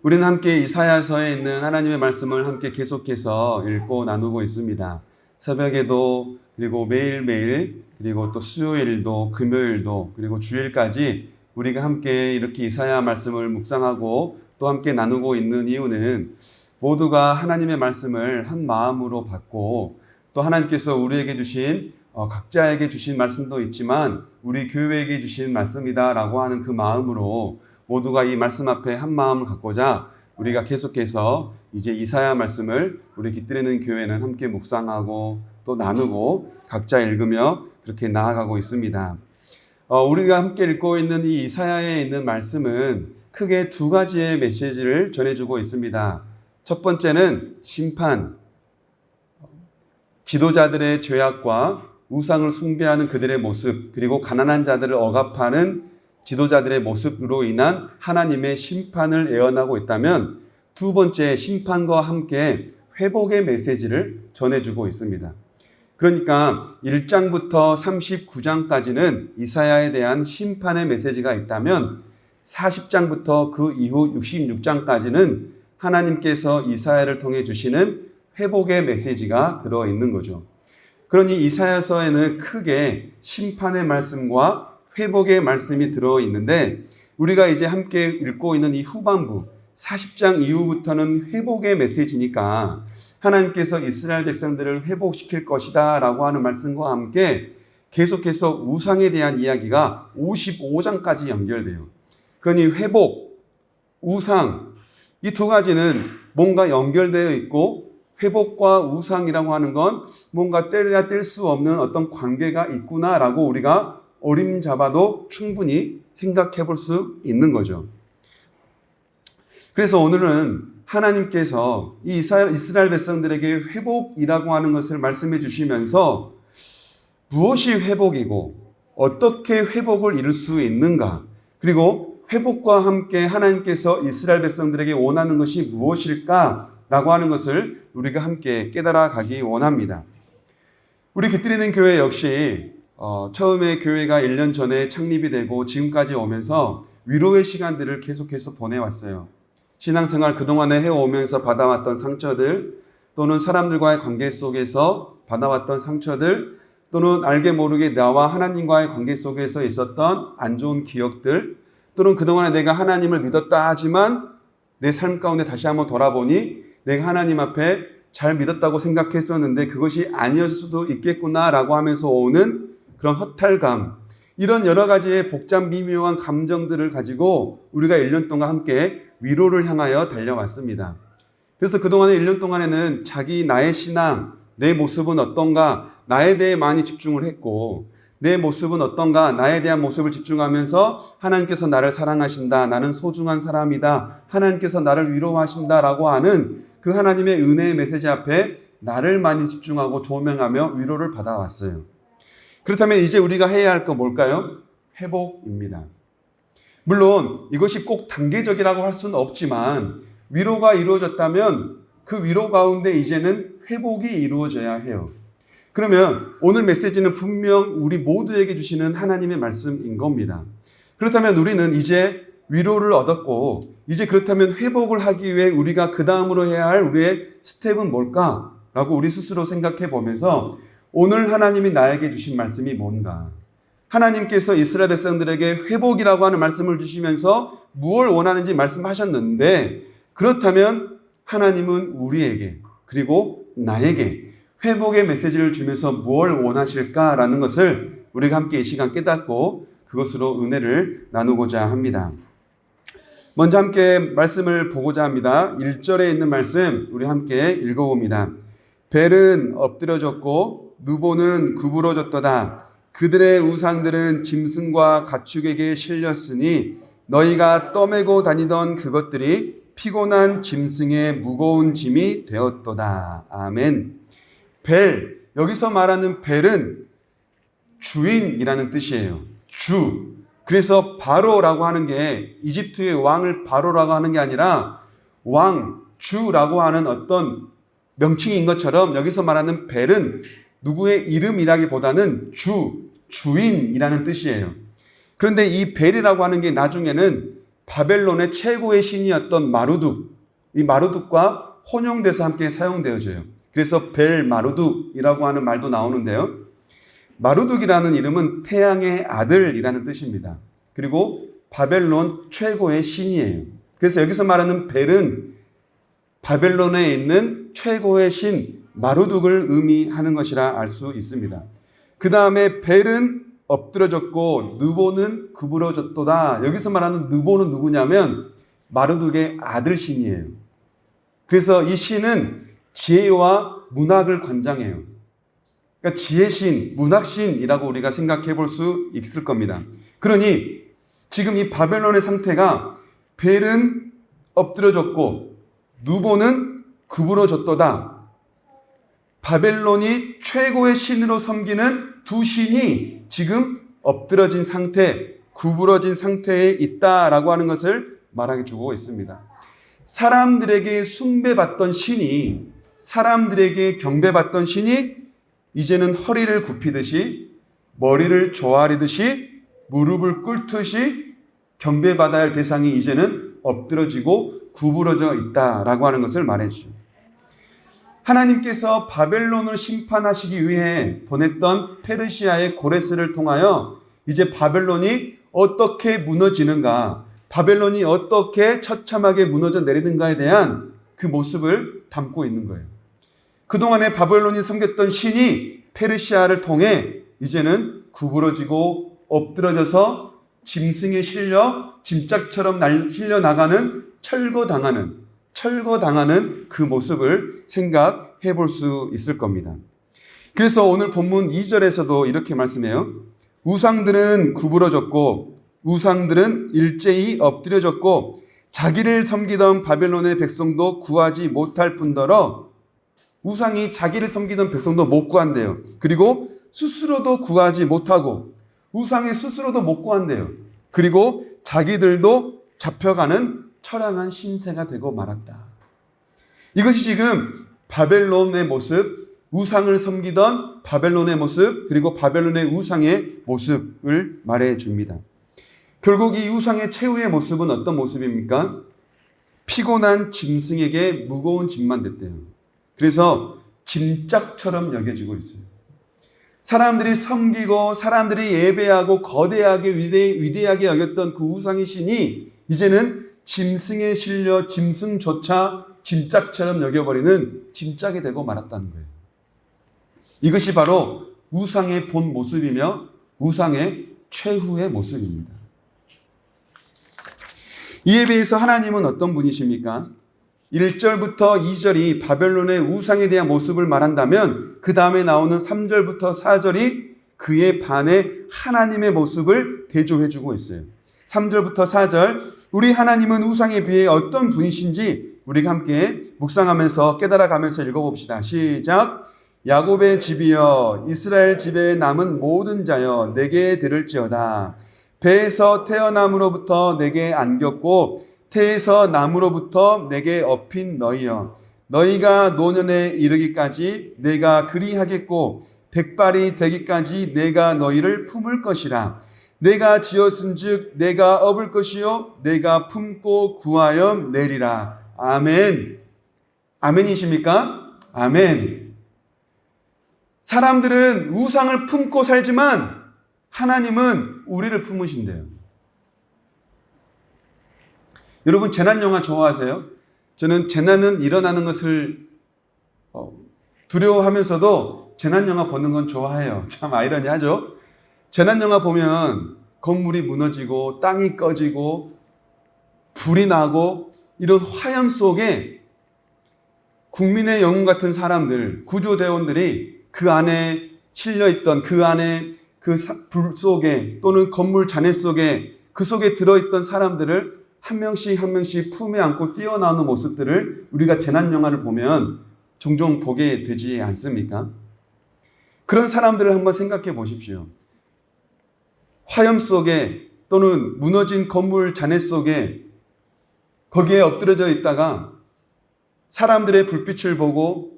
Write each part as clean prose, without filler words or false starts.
우리는 함께 이사야서에 있는 하나님의 말씀을 함께 계속해서 읽고 나누고 있습니다. 새벽에도, 그리고 매일매일, 그리고 또 수요일도, 금요일도, 그리고 주일까지 우리가 함께 이렇게 이사야 말씀을 묵상하고 또 함께 나누고 있는 이유는 모두가 하나님의 말씀을 한 마음으로 받고 또 하나님께서 우리에게 주신 각자에게 주신 말씀도 있지만 우리 교회에게 주신 말씀이다라고 하는 그 마음으로 모두가 이 말씀 앞에 한 마음을 갖고자 우리가 계속해서 이제 이사야 말씀을 우리 깃들이는 교회는 함께 묵상하고 또 나누고 각자 읽으며 그렇게 나아가고 있습니다. 우리가 함께 읽고 있는 이 이사야에 있는 말씀은 크게 두 가지의 메시지를 전해주고 있습니다. 첫 번째는 심판, 지도자들의 죄악과 우상을 숭배하는 그들의 모습, 그리고 가난한 자들을 억압하는 지도자들의 모습으로 인한 하나님의 심판을 예언하고 있다면, 두 번째 심판과 함께 회복의 메시지를 전해주고 있습니다. 그러니까 1장부터 39장까지는 이사야에 대한 심판의 메시지가 있다면 40장부터 그 이후 66장까지는 하나님께서 이사야를 통해 주시는 회복의 메시지가 들어있는 거죠. 그러니 이사야서에는 크게 심판의 말씀과 회복의 말씀이 들어있는데, 우리가 이제 함께 읽고 있는 이 후반부 40장 이후부터는 회복의 메시지니까 하나님께서 이스라엘 백성들을 회복시킬 것이다 라고 하는 말씀과 함께 계속해서 우상에 대한 이야기가 55장까지 연결돼요. 그러니 회복, 우상, 이 두 가지는 뭔가 연결되어 있고, 회복과 우상이라고 하는 건 뭔가 떼려야 뗄 수 없는 어떤 관계가 있구나라고 우리가 어림잡아도 충분히 생각해 볼 수 있는 거죠. 그래서 오늘은 하나님께서 이 이스라엘 백성들에게 회복이라고 하는 것을 말씀해 주시면서 무엇이 회복이고 어떻게 회복을 이룰 수 있는가, 그리고 회복과 함께 하나님께서 이스라엘 백성들에게 원하는 것이 무엇일까라고 하는 것을 우리가 함께 깨달아 가기 원합니다. 우리 깃들이는 교회 역시 처음에 교회가 1년 전에 창립이 되고 지금까지 오면서 위로의 시간들을 계속해서 보내왔어요. 신앙생활 그동안에 해오면서 받아왔던 상처들, 또는 사람들과의 관계 속에서 받아왔던 상처들, 또는 알게 모르게 나와 하나님과의 관계 속에서 있었던 안 좋은 기억들, 또는 그동안에 내가 하나님을 믿었다 하지만 내 삶 가운데 다시 한번 돌아보니 내가 하나님 앞에 잘 믿었다고 생각했었는데 그것이 아니었을 수도 있겠구나라고 하면서 오는 그런 허탈감, 이런 여러 가지의 복잡 미묘한 감정들을 가지고 우리가 1년 동안 함께 위로를 향하여 달려왔습니다. 그래서 그동안의 1년 동안에는 나의 신앙, 내 모습은 어떤가, 나에 대해 많이 집중을 했고, 내 모습은 어떤가, 나에 대한 모습을 집중하면서 하나님께서 나를 사랑하신다, 나는 소중한 사람이다, 하나님께서 나를 위로하신다라고 하는 그 하나님의 은혜의 메시지 앞에 나를 많이 집중하고 조명하며 위로를 받아왔어요. 그렇다면 이제 우리가 해야 할 거 뭘까요? 회복입니다. 물론 이것이 꼭 단계적이라고 할 수는 없지만 위로가 이루어졌다면 그 위로 가운데 이제는 회복이 이루어져야 해요. 그러면 오늘 메시지는 분명 우리 모두에게 주시는 하나님의 말씀인 겁니다. 그렇다면 우리는 이제 위로를 얻었고, 이제 그렇다면 회복을 하기 위해 우리가 그 다음으로 해야 할 우리의 스텝은 뭘까라고 우리 스스로 생각해 보면서 오늘 하나님이 나에게 주신 말씀이 뭔가, 하나님께서 이스라엘 백성들에게 회복이라고 하는 말씀을 주시면서 무엇을 원하는지 말씀하셨는데, 그렇다면 하나님은 우리에게 그리고 나에게 회복의 메시지를 주면서 뭘 원하실까라는 것을 우리가 함께 이 시간 깨닫고 그것으로 은혜를 나누고자 합니다. 먼저 함께 말씀을 보고자 합니다. 1절에 있는 말씀 우리 함께 읽어봅니다. 벨은 엎드려졌고 누보는 구부러졌도다. 그들의 우상들은 짐승과 가축에게 실렸으니 너희가 떠매고 다니던 그것들이 피곤한 짐승의 무거운 짐이 되었도다. 아멘. 벨, 여기서 말하는 벨은 주인이라는 뜻이에요. 주. 그래서 바로라고 하는 게 이집트의 왕을 바로라고 하는 게 아니라 왕, 주라고 하는 어떤 명칭인 것처럼 여기서 말하는 벨은 누구의 이름이라기보다는 주인이라는 뜻이에요. 그런데 이 벨이라고 하는 게 나중에는 바벨론의 최고의 신이었던 마루둑, 이 마루둑과 혼용돼서 함께 사용되어져요. 그래서 벨 마루둑이라고 하는 말도 나오는데요. 마루둑이라는 이름은 태양의 아들이라는 뜻입니다. 그리고 바벨론 최고의 신이에요. 그래서 여기서 말하는 벨은 바벨론에 있는 최고의 신 마루둑을 의미하는 것이라 알 수 있습니다. 그 다음에 벨은 엎드러졌고 느보는 구부러졌도다. 여기서 말하는 느보는 누구냐면 마루둑의 아들 신이에요. 그래서 이 신은 지혜와 문학을 관장해요. 그러니까 지혜신, 문학신이라고 우리가 생각해 볼 수 있을 겁니다. 그러니 지금 이 바벨론의 상태가 벨은 엎드러졌고 느보는 구부러졌도다. 바벨론이 최고의 신으로 섬기는 두 신이 지금 엎드러진 상태, 구부러진 상태에 있다라고 하는 것을 말해 주고 있습니다. 사람들에게 숭배받던 신이, 사람들에게 경배받던 신이 이제는 허리를 굽히듯이, 머리를 조아리듯이, 무릎을 꿇듯이 경배받아야 할 대상이 이제는 엎드러지고 구부러져 있다라고 하는 것을 말해주죠. 하나님께서 바벨론을 심판하시기 위해 보냈던 페르시아의 고레스를 통하여 이제 바벨론이 어떻게 무너지는가, 바벨론이 어떻게 처참하게 무너져 내리는가에 대한 그 모습을 담고 있는 거예요. 그동안에 바벨론이 섬겼던 신이 페르시아를 통해 이제는 구부러지고 엎드러져서 짐승에 실려 짐짝처럼 실려 나가는 철거당하는 그 모습을 생각해 볼 수 있을 겁니다. 그래서 오늘 본문 2절에서도 이렇게 말씀해요. 우상들은 구부러졌고 우상들은 일제히 엎드려졌고 자기를 섬기던 바벨론의 백성도 구하지 못할 뿐더러, 우상이 자기를 섬기던 백성도 못 구한대요. 그리고 스스로도 구하지 못하고 우상이 스스로도 못 구한대요. 그리고 자기들도 잡혀가는 처량한 신세가 되고 말았다. 이것이 지금 바벨론의 모습, 우상을 섬기던 바벨론의 모습, 그리고 바벨론의 우상의 모습을 말해 줍니다. 결국 이 우상의 최후의 모습은 어떤 모습입니까? 피곤한 짐승에게 무거운 짐만 됐대요. 그래서 짐짝처럼 여겨지고 있어요. 사람들이 섬기고 사람들이 예배하고 거대하게 위대하게 여겼던 그 우상의 신이 이제는 짐승에 실려 짐승조차 짐짝처럼 여겨버리는 짐짝이 되고 말았다는 거예요. 이것이 바로 우상의 본 모습이며 우상의 최후의 모습입니다. 이에 비해서 하나님은 어떤 분이십니까? 1절부터 2절이 바벨론의 우상에 대한 모습을 말한다면 그 다음에 나오는 3절부터 4절이 그에 반해 하나님의 모습을 대조해주고 있어요. 3절부터 4절, 우리 하나님은 우상에 비해 어떤 분이신지 우리가 함께 묵상하면서 깨달아가면서 읽어봅시다. 시작. 야곱의 집이여, 이스라엘 집에 남은 모든 자여, 내게 들을지어다. 배에서 태어남으로부터 내게 안겼고 태에서 남으로부터 내게 업힌 너희여, 너희가 노년에 이르기까지 내가 그리하겠고 백발이 되기까지 내가 너희를 품을 것이라. 내가 지었은즉 내가 업을 것이요 내가 품고 구하여 내리라. 아멘. 아멘이십니까? 아멘. 사람들은 우상을 품고 살지만 하나님은 우리를 품으신대요. 여러분, 재난 영화 좋아하세요? 저는 재난은 일어나는 것을 두려워하면서도 재난 영화 보는 건 좋아해요. 참 아이러니하죠? 재난 영화 보면 건물이 무너지고 땅이 꺼지고 불이 나고 이런 화염 속에 국민의 영웅 같은 사람들, 구조대원들이 그 안에 실려있던, 그 안에 그 불 속에 또는 건물 잔해 속에, 그 속에 들어있던 사람들을 한 명씩 한 명씩 품에 안고 뛰어나오는 모습들을 우리가 재난 영화를 보면 종종 보게 되지 않습니까? 그런 사람들을 한번 생각해 보십시오. 화염 속에 또는 무너진 건물 잔해 속에 거기에 엎드려져 있다가 사람들의 불빛을 보고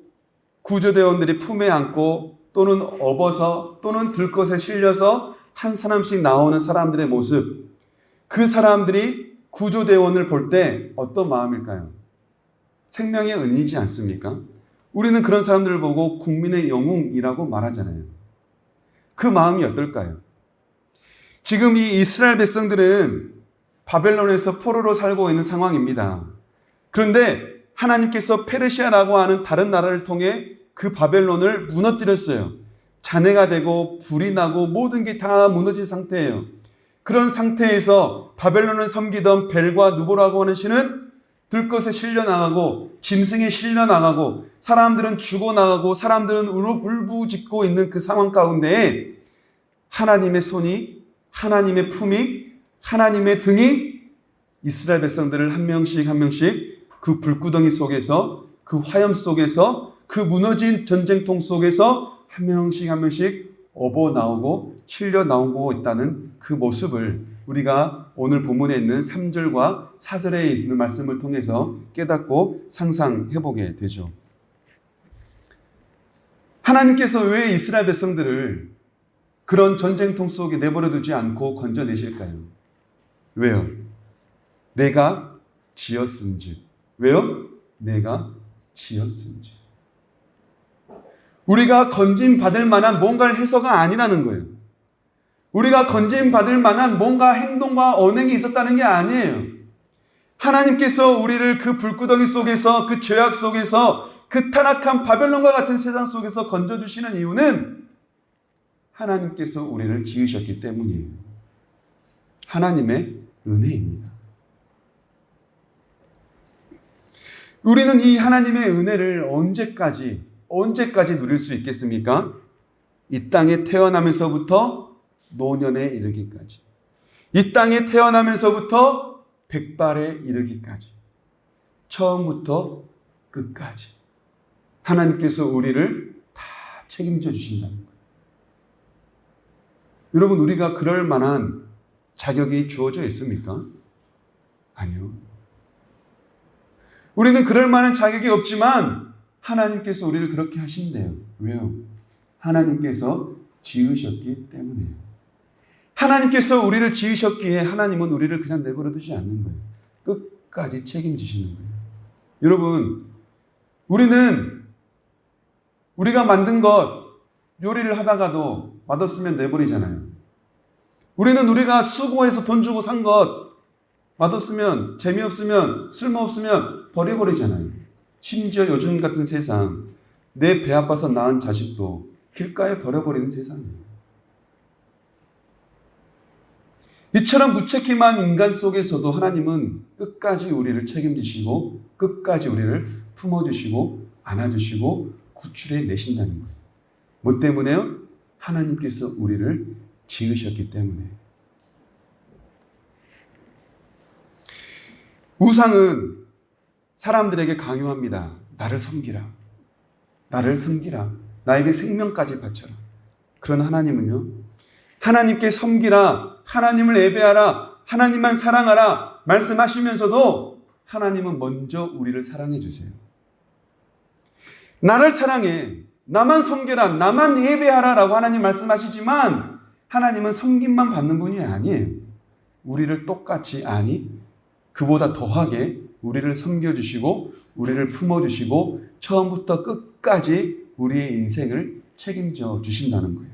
구조대원들이 품에 안고 또는 업어서 또는 들것에 실려서 한 사람씩 나오는 사람들의 모습, 그 사람들이 구조대원을 볼 때 어떤 마음일까요? 생명의 은인이지 않습니까? 우리는 그런 사람들을 보고 국민의 영웅이라고 말하잖아요. 그 마음이 어떨까요? 지금 이 이스라엘 백성들은 바벨론에서 포로로 살고 있는 상황입니다. 그런데 하나님께서 페르시아라고 하는 다른 나라를 통해 그 바벨론을 무너뜨렸어요. 잔해가 되고 불이 나고 모든 게 다 무너진 상태예요. 그런 상태에서 바벨론을 섬기던 벨과 누보라고 하는 신은 들것에 실려나가고 짐승에 실려나가고 사람들은 죽어나가고 사람들은 울부짖고 있는 그 상황 가운데에 하나님의 손이, 하나님의 품이, 하나님의 등이 이스라엘 백성들을 한 명씩 한 명씩 그 불구덩이 속에서, 그 화염 속에서, 그 무너진 전쟁통 속에서 한 명씩 한 명씩 업어 나오고 실려 나오고 있다는 그 모습을 우리가 오늘 본문에 있는 3절과 4절에 있는 말씀을 통해서 깨닫고 상상해 보게 되죠. 하나님께서 왜 이스라엘 백성들을 그런 전쟁통 속에 내버려 두지 않고 건져내실까요? 왜요? 내가 지었은즉. 왜요? 내가 지었은즉. 우리가 건진받을 만한 뭔가를 해서가 아니라는 거예요. 우리가 건진받을 만한 뭔가 행동과 언행이 있었다는 게 아니에요. 하나님께서 우리를 그 불구덩이 속에서, 그 죄악 속에서, 그 타락한 바벨론과 같은 세상 속에서 건져주시는 이유는 하나님께서 우리를 지으셨기 때문이에요. 하나님의 은혜입니다. 우리는 이 하나님의 은혜를 언제까지 누릴 수 있겠습니까? 이 땅에 태어나면서부터 노년에 이르기까지. 이 땅에 태어나면서부터 백발에 이르기까지. 처음부터 끝까지. 하나님께서 우리를 다 책임져 주신다는 거예요. 여러분, 우리가 그럴 만한 자격이 주어져 있습니까? 아니요. 우리는 그럴 만한 자격이 없지만 하나님께서 우리를 그렇게 하신대요. 왜요? 하나님께서 지으셨기 때문이에요. 하나님께서 우리를 지으셨기에 하나님은 우리를 그냥 내버려 두지 않는 거예요. 끝까지 책임지시는 거예요. 여러분, 우리가 만든 것 요리를 하다가도 맛없으면 내버리잖아요. 우리가 수고해서 돈 주고 산 것 맛없으면, 재미없으면, 쓸모없으면 버려버리잖아요. 심지어 요즘 같은 세상, 내 배 아파서 낳은 자식도 길가에 버려버리는 세상이에요. 이처럼 무책임한 인간 속에서도 하나님은 끝까지 우리를 책임지시고 끝까지 우리를 품어주시고 안아주시고 구출해 내신다는 거예요. 뭐 때문에요? 하나님께서 우리를 지으셨기 때문에. 우상은 사람들에게 강요합니다. 나를 섬기라. 나를 섬기라. 나에게 생명까지 바쳐라. 그러나 하나님은요. 하나님께 섬기라. 하나님을 예배하라. 하나님만 사랑하라. 말씀하시면서도 하나님은 먼저 우리를 사랑해 주세요. 나를 사랑해. 나만 섬겨라. 나만 예배하라. 라고 하나님 말씀하시지만 하나님은 섬김만 받는 분이 아니에요. 우리를 똑같이 그보다 더하게 우리를 섬겨주시고 우리를 품어주시고 처음부터 끝까지 우리의 인생을 책임져 주신다는 거예요.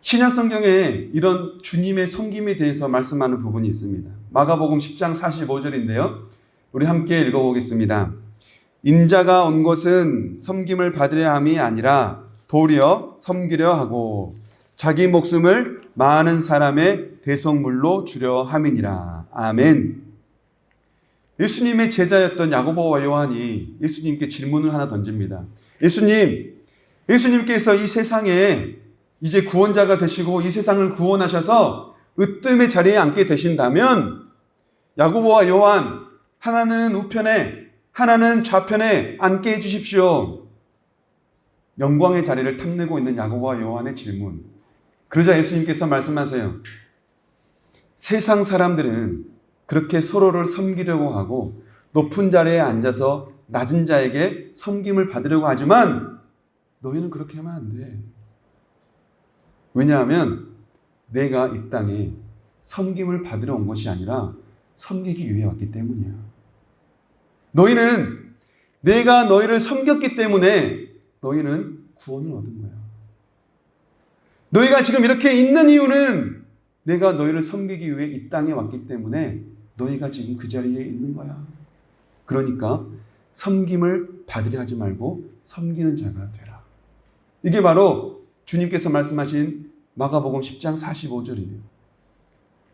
신약 성경에 이런 주님의 섬김에 대해서 말씀하는 부분이 있습니다. 마가복음 10장 45절인데요. 우리 함께 읽어보겠습니다. 인자가 온 것은 섬김을 받으려 함이 아니라 도리어 섬기려 하고 자기 목숨을 많은 사람의 대속물로 주려 함이니라. 아멘. 예수님의 제자였던 야고보와 요한이 예수님께 질문을 하나 던집니다. 예수님께서 이 세상에 이제 구원자가 되시고 이 세상을 구원하셔서 으뜸의 자리에 앉게 되신다면 야고보와 요한, 하나는 우편에 하나는 좌편에 앉게 해주십시오. 영광의 자리를 탐내고 있는 야고보와 요한의 질문. 그러자 예수님께서 말씀하세요. 세상 사람들은 그렇게 서로를 섬기려고 하고 높은 자리에 앉아서 낮은 자에게 섬김을 받으려고 하지만 너희는 그렇게 하면 안 돼. 왜냐하면 내가 이 땅에 섬김을 받으러 온 것이 아니라 섬기기 위해 왔기 때문이야. 너희는 내가 너희를 섬겼기 때문에 너희는 구원을 얻은 거야. 너희가 지금 이렇게 있는 이유는 내가 너희를 섬기기 위해 이 땅에 왔기 때문에 너희가 지금 그 자리에 있는 거야. 그러니까 섬김을 받으려 하지 말고 섬기는 자가 되라. 이게 바로 주님께서 말씀하신 마가복음 10장 45절이에요.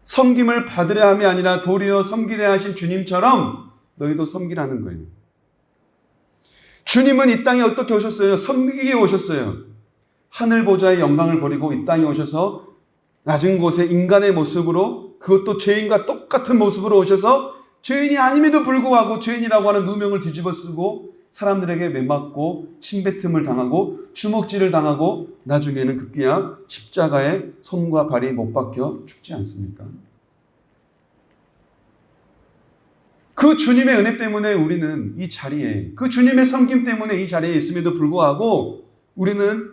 섬김을 받으려 함이 아니라 도리어 섬기려 하신 주님처럼 너희도 섬기라는 거예요. 주님은 이 땅에 어떻게 오셨어요? 섬기기에 오셨어요. 하늘 보좌의 영광을 버리고 이 땅에 오셔서 낮은 곳에 인간의 모습으로, 그것도 죄인과 똑같은 모습으로 오셔서 죄인이 아님에도 불구하고 죄인이라고 하는 누명을 뒤집어 쓰고 사람들에게 매맞고 침뱉음을 당하고 주먹질을 당하고 나중에는 급기야 십자가에 손과 발이 못 박혀 죽지 않습니까? 그 주님의 은혜 때문에 우리는 이 자리에, 그 주님의 섬김 때문에 이 자리에 있음에도 불구하고 우리는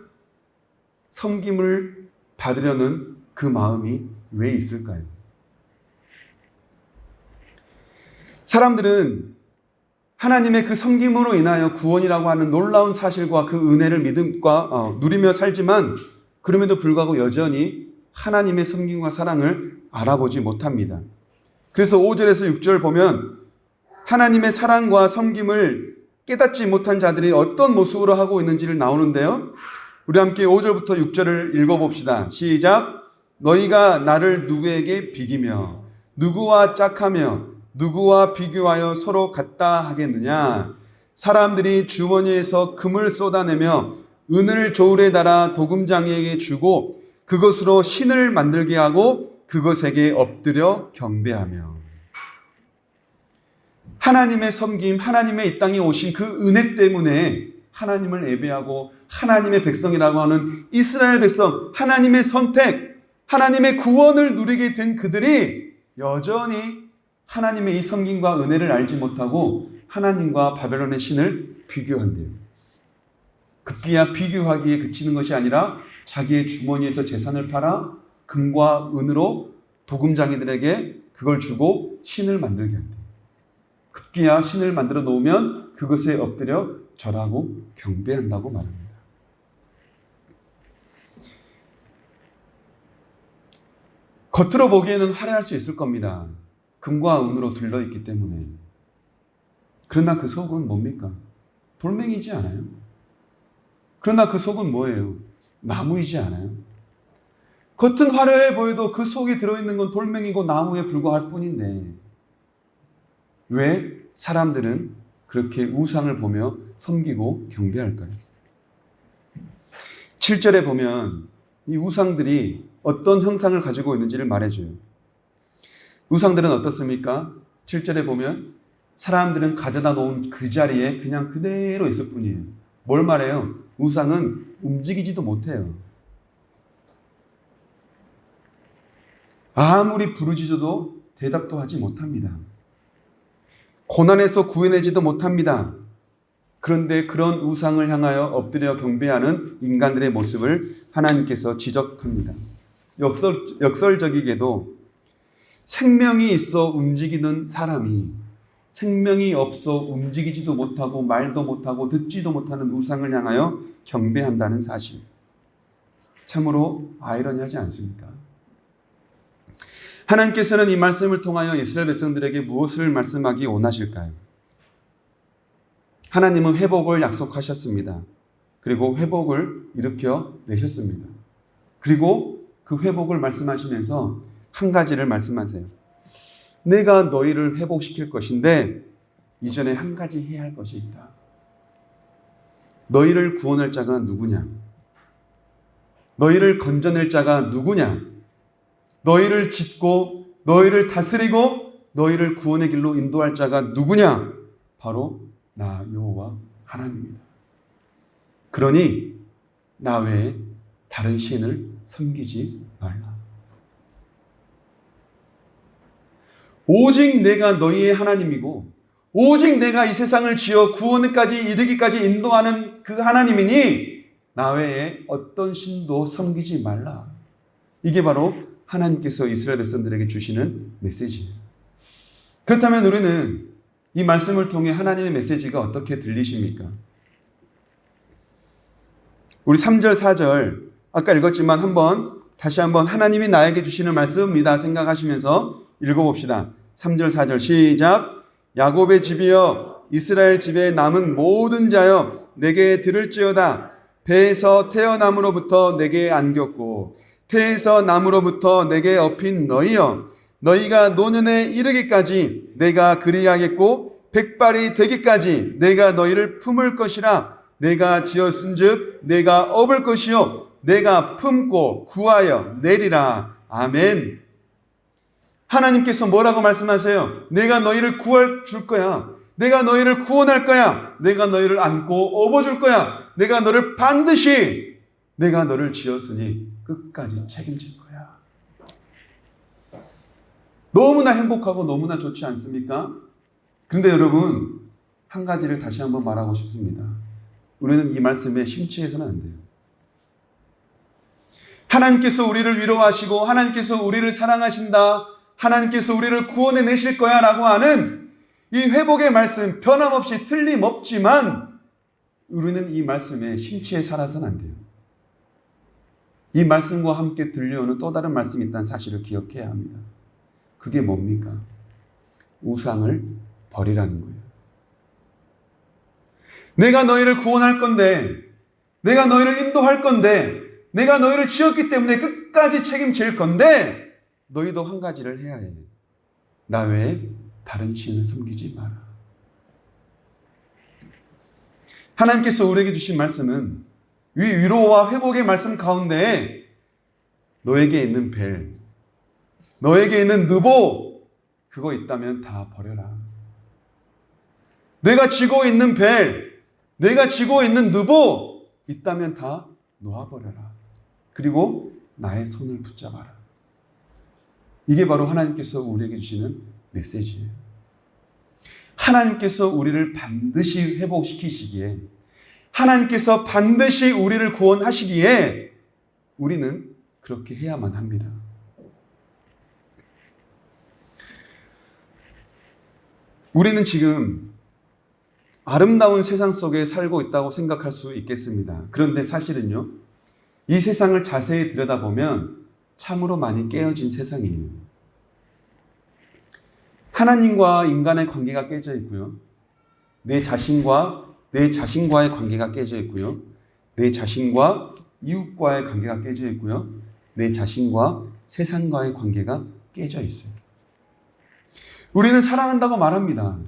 섬김을 받으려는 그 마음이 왜 있을까요? 사람들은 하나님의 그 섬김으로 인하여 구원이라고 하는 놀라운 사실과 그 은혜를 믿음과 누리며 살지만 그럼에도 불구하고 여전히 하나님의 섬김과 사랑을 알아보지 못합니다. 그래서 5절에서 6절 보면 하나님의 사랑과 섬김을 깨닫지 못한 자들이 어떤 모습으로 하고 있는지를 나오는데요. 우리 함께 5절부터 6절을 읽어봅시다. 시작. 너희가 나를 누구에게 비기며 누구와 짝하며 누구와 비교하여 서로 같다 하겠느냐? 사람들이 주머니에서 금을 쏟아내며 은을 저울에 달아 도금장이에게 주고 그것으로 신을 만들게 하고 그것에게 엎드려 경배하며. 하나님의 섬김, 하나님의 이 땅에 오신 그 은혜 때문에 하나님을 예배하고 하나님의 백성이라고 하는 이스라엘 백성, 하나님의 선택, 하나님의 구원을 누리게 된 그들이 여전히 하나님의 이 섬김과 은혜를 알지 못하고 하나님과 바벨론의 신을 비교한대요. 급기야 비교하기에 그치는 것이 아니라 자기의 주머니에서 재산을 팔아 금과 은으로 도금장이들에게 그걸 주고 신을 만들게 한대요. 급기야 신을 만들어 놓으면 그것에 엎드려 절하고 경배한다고 말합니다. 겉으로 보기에는 화려할 수 있을 겁니다. 금과 은으로 둘러있기 때문에. 그러나 그 속은 뭡니까? 돌멩이지 않아요? 그러나 그 속은 뭐예요? 나무이지 않아요? 겉은 화려해 보여도 그 속에 들어있는 건 돌멩이고 나무에 불과할 뿐인데 왜 사람들은 그렇게 우상을 보며 섬기고 경배할까요? 7절에 보면 이 우상들이 어떤 형상을 가지고 있는지를 말해줘요. 우상들은 어떻습니까? 7절에 보면 사람들은 가져다 놓은 그 자리에 그냥 그대로 있을 뿐이에요. 뭘 말해요? 우상은 움직이지도 못해요. 아무리 부르짖어도 대답도 하지 못합니다. 고난에서 구해내지도 못합니다. 그런데 그런 우상을 향하여 엎드려 경배하는 인간들의 모습을 하나님께서 지적합니다. 역설적이게도 생명이 있어 움직이는 사람이 생명이 없어 움직이지도 못하고 말도 못하고 듣지도 못하는 우상을 향하여 경배한다는 사실. 참으로 아이러니하지 않습니까? 하나님께서는 이 말씀을 통하여 이스라엘 백성들에게 무엇을 말씀하기 원하실까요? 하나님은 회복을 약속하셨습니다. 그리고 회복을 일으켜 내셨습니다. 그리고 그 회복을 말씀하시면서 한 가지를 말씀하세요. 내가 너희를 회복시킬 것인데 이전에 한 가지 해야 할 것이 있다. 너희를 구원할 자가 누구냐? 너희를 건져낼 자가 누구냐? 너희를 짓고 너희를 다스리고 너희를 구원의 길로 인도할 자가 누구냐? 바로 나 여호와 하나님입니다. 그러니 나 외에 다른 신을 섬기지 말라. 오직 내가 너희의 하나님이고 오직 내가 이 세상을 지어 구원까지 이르기까지 인도하는 그 하나님이니 나 외에 어떤 신도 섬기지 말라. 이게 바로 하나님께서 이스라엘 백성들에게 주시는 메시지예요. 그렇다면 우리는 이 말씀을 통해 하나님의 메시지가 어떻게 들리십니까? 우리 3절, 4절 아까 읽었지만 다시 한번 하나님이 나에게 주시는 말씀입니다 생각하시면서 읽어봅시다. 3절, 4절 시작. 야곱의 집이여 이스라엘 집에 남은 모든 자여 내게 들을지어다. 배에서 태어남으로부터 내게 안겼고 태에서 남으로부터 내게 업힌 너희여 너희가 노년에 이르기까지 내가 그리하겠고 백발이 되기까지 내가 너희를 품을 것이라. 내가 지었은즉 내가 업을 것이요 내가 품고 구하여 내리라. 아멘. 하나님께서 뭐라고 말씀하세요? 내가 너희를 구할 줄 거야. 내가 너희를 구원할 거야. 내가 너희를 안고 업어줄 거야. 내가 너를 반드시 내가 너를 지었으니 끝까지 책임질 거야. 너무나 행복하고 너무나 좋지 않습니까? 그런데 여러분 한 가지를 다시 한번 말하고 싶습니다. 우리는 이 말씀에 심취해서는 안 돼요. 하나님께서 우리를 위로하시고 하나님께서 우리를 사랑하신다. 하나님께서 우리를 구원해 내실 거야 라고 하는 이 회복의 말씀 변함없이 틀림없지만 우리는 이 말씀에 심취해 살아서는 안 돼요. 이 말씀과 함께 들려오는 또 다른 말씀이 있다는 사실을 기억해야 합니다. 그게 뭡니까? 우상을 버리라는 거예요. 내가 너희를 구원할 건데, 내가 너희를 인도할 건데, 내가 너희를 지었기 때문에 끝까지 책임질 건데 너희도 한 가지를 해야 해. 나 외에 다른 신을 섬기지 마라. 하나님께서 우리에게 주신 말씀은 위로와 회복의 말씀 가운데 너에게 있는 벨, 너에게 있는 느보 그거 있다면 다 버려라. 내가 쥐고 있는 벨, 내가 쥐고 있는 느보 있다면 다 놓아버려라. 그리고 나의 손을 붙잡아라. 이게 바로 하나님께서 우리에게 주시는 메시지예요. 하나님께서 우리를 반드시 회복시키시기에, 하나님께서 반드시 우리를 구원하시기에 우리는 그렇게 해야만 합니다. 우리는 지금 아름다운 세상 속에 살고 있다고 생각할 수 있겠습니다. 그런데 사실은요, 이 세상을 자세히 들여다보면 참으로 많이 깨어진 세상이에요. 하나님과 인간의 관계가 깨져 있고요. 내 자신과의 관계가 깨져 있고요. 내 자신과 이웃과의 관계가 깨져 있고요. 내 자신과 세상과의 관계가 깨져 있어요. 우리는 사랑한다고 말합니다.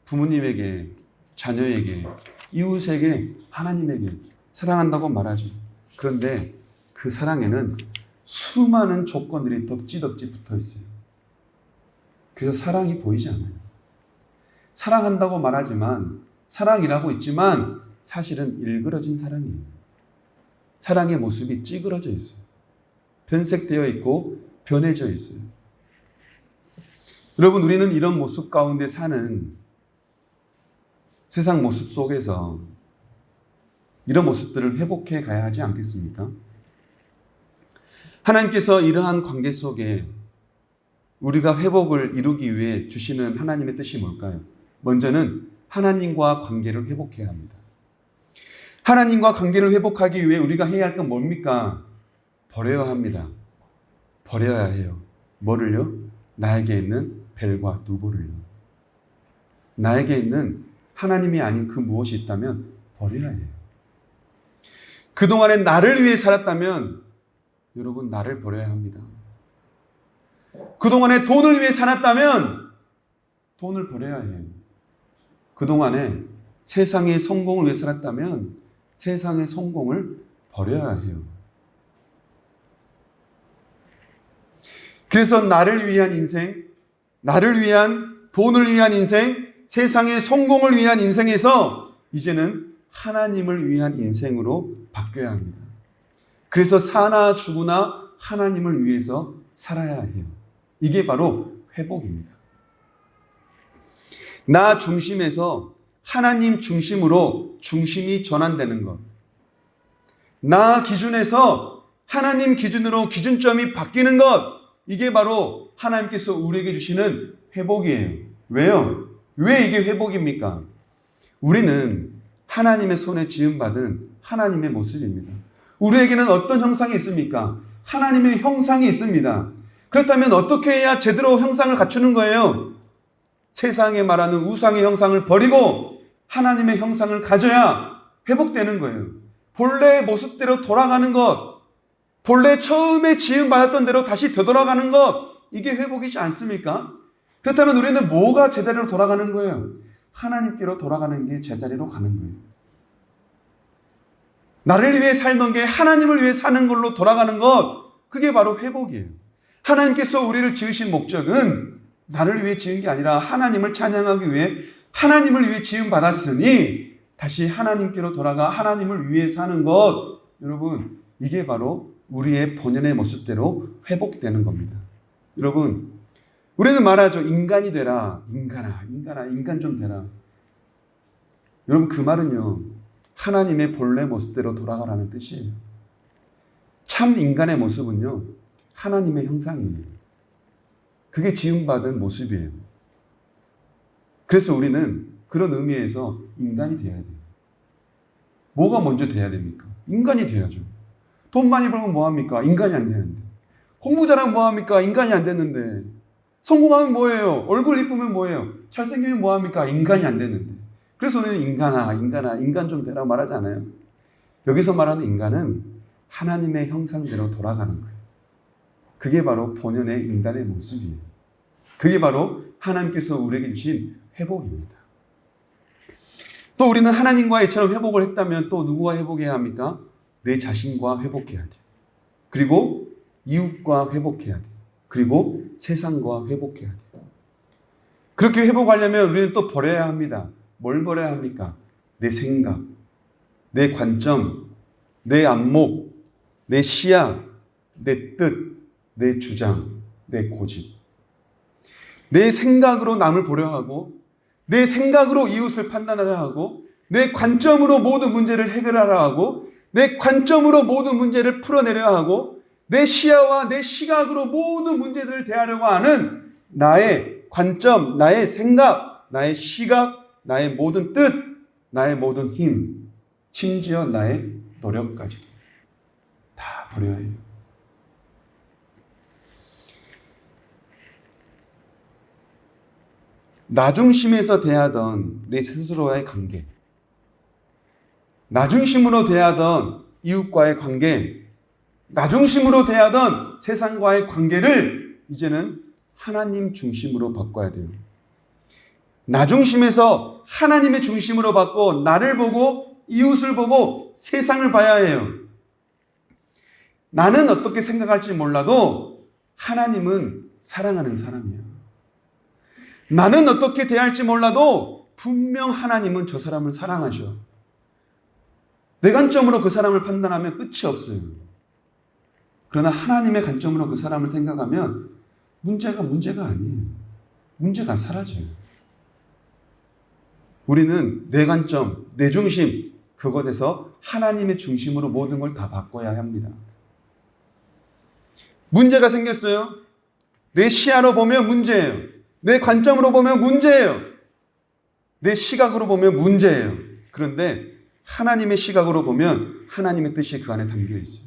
부모님에게, 자녀에게, 이웃에게, 하나님에게 사랑한다고 말하죠. 그런데 그 사랑에는 수많은 조건들이 덕지덕지 붙어 있어요. 그래서 사랑이 보이지 않아요. 사랑한다고 말하지만, 사랑이라고 있지만 사실은 일그러진 사랑이에요. 사랑의 모습이 찌그러져 있어요. 변색되어 있고 변해져 있어요. 여러분, 우리는 이런 모습 가운데 사는 세상 모습 속에서 이런 모습들을 회복해 가야 하지 않겠습니까? 하나님께서 이러한 관계 속에 우리가 회복을 이루기 위해 주시는 하나님의 뜻이 뭘까요? 먼저는 하나님과 관계를 회복해야 합니다. 하나님과 관계를 회복하기 위해 우리가 해야 할 건 뭡니까? 버려야 합니다. 버려야 해요. 뭐를요? 나에게 있는 벨과 누보를요. 나에게 있는 하나님이 아닌 그 무엇이 있다면 버려야 해요. 그동안에 나를 위해 살았다면 여러분, 나를 버려야 합니다. 그동안에 돈을 위해 살았다면 돈을 버려야 해요. 그동안에 세상의 성공을 위해 살았다면 세상의 성공을 버려야 해요. 그래서 나를 위한 인생, 나를 위한 돈을 위한 인생, 세상의 성공을 위한 인생에서 이제는 하나님을 위한 인생으로 바뀌어야 합니다. 그래서 사나 죽으나 하나님을 위해서 살아야 해요. 이게 바로 회복입니다. 나 중심에서 하나님 중심으로 중심이 전환되는 것. 나 기준에서 하나님 기준으로 기준점이 바뀌는 것, 이게 바로 하나님께서 우리에게 주시는 회복이에요. 왜요? 왜 이게 회복입니까? 우리는 하나님의 손에 지음받은 하나님의 모습입니다. 우리에게는 어떤 형상이 있습니까? 하나님의 형상이 있습니다. 그렇다면 어떻게 해야 제대로 형상을 갖추는 거예요? 세상에 말하는 우상의 형상을 버리고 하나님의 형상을 가져야 회복되는 거예요. 본래의 모습대로 돌아가는 것, 본래 처음에 지음받았던 대로 다시 되돌아가는 것, 이게 회복이지 않습니까? 그렇다면 우리는 뭐가 제자리로 돌아가는 거예요? 하나님께로 돌아가는 게 제자리로 가는 거예요. 나를 위해 살던 게 하나님을 위해 사는 걸로 돌아가는 것, 그게 바로 회복이에요. 하나님께서 우리를 지으신 목적은 나를 위해 지은 게 아니라 하나님을 찬양하기 위해 하나님을 위해 지음받았으니 다시 하나님께로 돌아가 하나님을 위해 사는 것, 여러분, 이게 바로 우리의 본연의 모습대로 회복되는 겁니다. 여러분, 우리는 말하죠. 인간이 되라. 인간 좀 되라. 여러분, 그 말은요, 하나님의 본래 모습대로 돌아가라는 뜻이에요. 참 인간의 모습은요, 하나님의 형상이에요. 그게 지음받은 모습이에요. 그래서 우리는 그런 의미에서 인간이 돼야 돼요. 뭐가 먼저 돼야 됩니까? 인간이 돼야죠. 돈 많이 벌면 뭐합니까? 인간이 안 되는데. 공부 잘하면 뭐합니까? 인간이 안 됐는데. 성공하면 뭐예요? 얼굴 이쁘면 뭐예요? 잘생기면 뭐합니까? 인간이 안 됐는데. 그래서 우리는 인간 좀 되라 말하잖아요. 여기서 말하는 인간은 하나님의 형상대로 돌아가는 거예요. 그게 바로 본연의 인간의 모습이에요. 그게 바로 하나님께서 우리에게 주신 회복입니다. 또 우리는 하나님과 이처럼 회복을 했다면 또 누구와 회복해야 합니까? 내 자신과 회복해야 돼요. 그리고 이웃과 회복해야 돼요. 그리고 세상과 회복해야 돼요. 그렇게 회복하려면 우리는 또 버려야 합니다. 뭘 버려야 합니까? 내 생각, 내 관점, 내 안목, 내 시야, 내 뜻, 내 주장, 내 고집. 내 생각으로 남을 보려 하고, 내 생각으로 이웃을 판단하려 하고, 내 관점으로 모든 문제를 해결하려 하고, 내 관점으로 모든 문제를 풀어내려 하고, 내 시야와 내 시각으로 모든 문제들을 대하려고 하는 나의 관점, 나의 생각, 나의 시각, 나의 모든 뜻, 나의 모든 힘, 심지어 나의 노력까지 다 버려야 해요. 나 중심에서 대하던 내 스스로와의 관계, 나 중심으로 대하던 이웃과의 관계, 나 중심으로 대하던 세상과의 관계를 이제는 하나님 중심으로 바꿔야 돼요. 나 중심에서 하나님의 중심으로 바꿔 나를 보고 이웃을 보고 세상을 봐야 해요. 나는 어떻게 생각할지 몰라도 하나님은 사랑하는 사람이에요. 나는 어떻게 대할지 몰라도 분명 하나님은 저 사람을 사랑하셔. 내 관점으로 그 사람을 판단하면 끝이 없어요. 그러나 하나님의 관점으로 그 사람을 생각하면 문제가 아니에요. 문제가 사라져요. 우리는 내 관점, 내 중심, 그것에서 하나님의 중심으로 모든 걸 다 바꿔야 합니다. 문제가 생겼어요. 내 시야로 보면 문제예요. 내 관점으로 보면 문제예요. 내 시각으로 보면 문제예요. 그런데 하나님의 시각으로 보면 하나님의 뜻이 그 안에 담겨 있어요.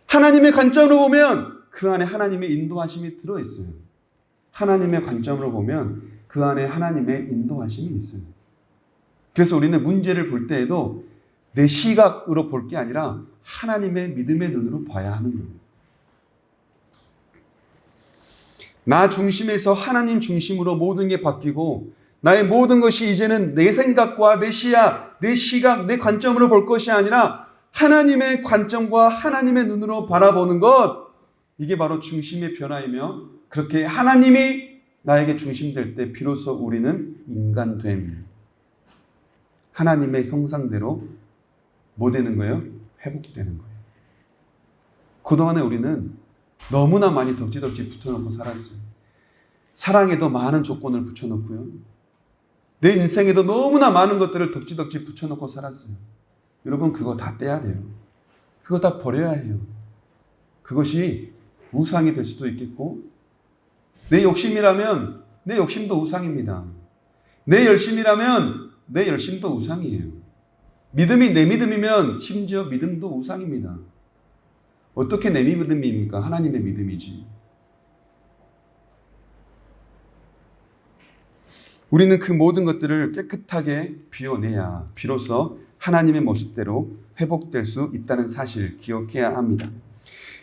하나님의 관점으로 보면 그 안에 하나님의 인도하심이 들어있어요. 하나님의 관점으로 보면 그 안에 하나님의 인도하심이 있어요. 그래서 우리는 문제를 볼 때에도 내 시각으로 볼 게 아니라 하나님의 믿음의 눈으로 봐야 하는 거예요. 나 중심에서 하나님 중심으로 모든 게 바뀌고 나의 모든 것이 이제는 내 생각과 내 시야, 내 시각, 내 관점으로 볼 것이 아니라 하나님의 관점과 하나님의 눈으로 바라보는 것, 이게 바로 중심의 변화이며 그렇게 하나님이 나에게 중심될 때 비로소 우리는 인간됨, 하나님의 형상대로 뭐 되는 거예요? 회복되는 거예요. 그동안에 우리는 너무나 많이 덕지덕지 붙여놓고 살았어요. 사랑에도 많은 조건을 붙여놓고요. 내 인생에도 너무나 많은 것들을 덕지덕지 붙여놓고 살았어요. 여러분, 그거 다 떼야 돼요. 그거 다 버려야 해요. 그것이 우상이 될 수도 있겠고, 내 욕심이라면 내 욕심도 우상입니다. 내 열심이라면 내 열심도 우상이에요. 믿음이 내 믿음이면 심지어 믿음도 우상입니다. 어떻게 내 믿음입니까? 하나님의 믿음이지. 우리는 그 모든 것들을 깨끗하게 비워내야 비로소 하나님의 모습대로 회복될 수 있다는 사실 기억해야 합니다.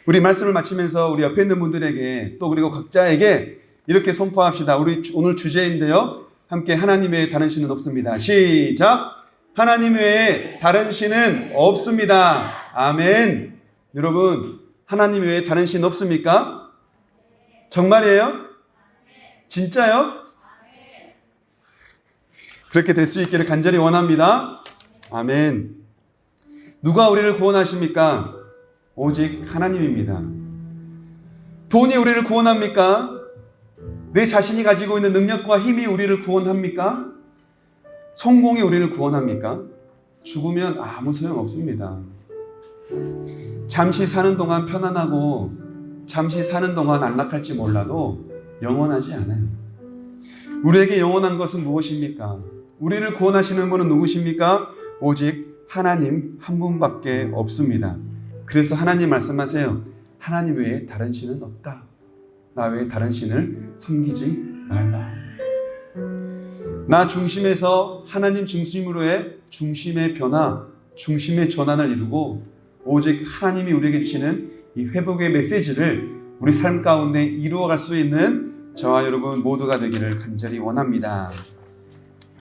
우리 말씀을 마치면서 우리 옆에 있는 분들에게 또 그리고 각자에게 이렇게 선포합시다. 우리 오늘 주제인데요. 함께 하나님 외에 다른 신은 없습니다. 시작! 하나님 외에 다른 신은 없습니다. 아멘. 여러분, 하나님 외에 다른 신 없습니까? 정말이에요? 진짜요? 그렇게 될 수 있기를 간절히 원합니다. 아멘. 누가 우리를 구원하십니까? 오직 하나님입니다. 돈이 우리를 구원합니까? 내 자신이 가지고 있는 능력과 힘이 우리를 구원합니까? 성공이 우리를 구원합니까? 죽으면 아무 소용 없습니다. 잠시 사는 동안 편안하고 잠시 사는 동안 안락할지 몰라도 영원하지 않아요. 우리에게 영원한 것은 무엇입니까? 우리를 구원하시는 분은 누구십니까? 오직 하나님 한 분밖에 없습니다. 그래서 하나님 말씀하세요. 하나님 외에 다른 신은 없다. 나 외에 다른 신을 섬기지 말라. 나 중심에서 하나님 중심으로의 중심의 변화, 중심의 전환을 이루고 오직 하나님이 우리에게 주시는 이 회복의 메시지를 우리 삶 가운데 이루어갈 수 있는 저와 여러분 모두가 되기를 간절히 원합니다.